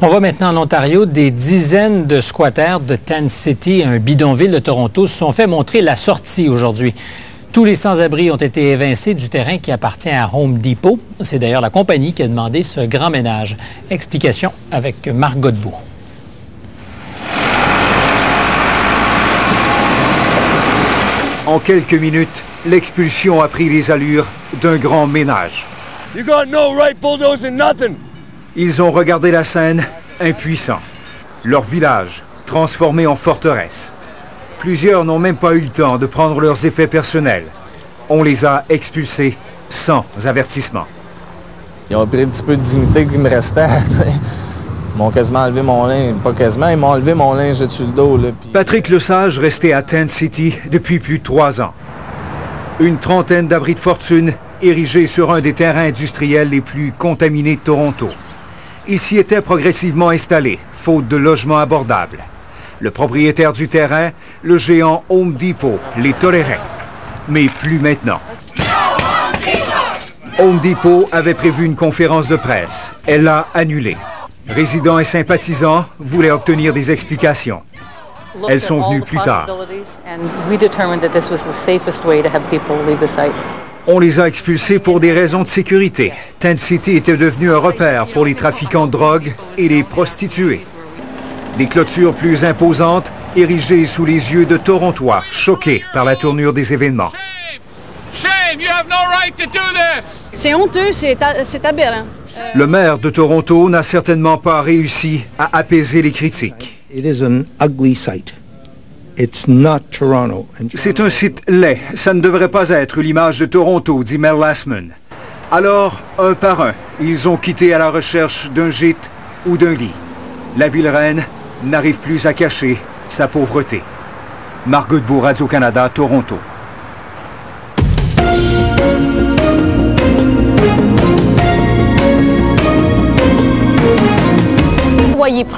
On va maintenant en Ontario. Des dizaines de squatters de Tent City, un bidonville de Toronto, se sont fait montrer la sortie aujourd'hui. Tous les sans-abri ont été évincés du terrain qui appartient à Home Depot. C'est d'ailleurs la compagnie qui a demandé ce grand ménage. Explication avec Marc Godbout. En quelques minutes, l'expulsion a pris les allures d'un grand ménage. You got no right bulldozing nothing. Ils ont regardé la scène, impuissants. Leur village, transformé en forteresse. Plusieurs n'ont même pas eu le temps de prendre leurs effets personnels. On les a expulsés sans avertissement. Ils ont pris un petit peu de dignité qui me restait. Ils m'ont quasiment enlevé mon linge. Pas quasiment, ils m'ont enlevé mon linge dessus le dos. Là, puis... Patrick Lesage restait à Tent City depuis plus de 3 ans. Une trentaine d'abris de fortune érigés sur un des terrains industriels les plus contaminés de Toronto. Il s'y était progressivement installé, faute de logements abordables. Le propriétaire du terrain, le géant Home Depot, les tolérait. Mais plus maintenant. Home Depot avait prévu une conférence de presse. Elle l'a annulée. Résidents et sympathisants voulaient obtenir des explications. Elles sont venues plus tard. On les a expulsés pour des raisons de sécurité. Tent City était devenu un repère pour les trafiquants de drogue et les prostituées. Des clôtures plus imposantes, érigées sous les yeux de Torontois, choqués par la tournure des événements. C'est honteux, c'est aberrant. Le maire de Toronto n'a certainement pas réussi à apaiser les critiques. C'est un site laid. Ça ne devrait pas être l'image de Toronto, dit Mel Lastman. Alors, un par un, ils ont quitté à la recherche d'un gîte ou d'un lit. La ville reine n'arrive plus à cacher sa pauvreté. Marc Godbout, Radio-Canada, Toronto. Soyez prudents.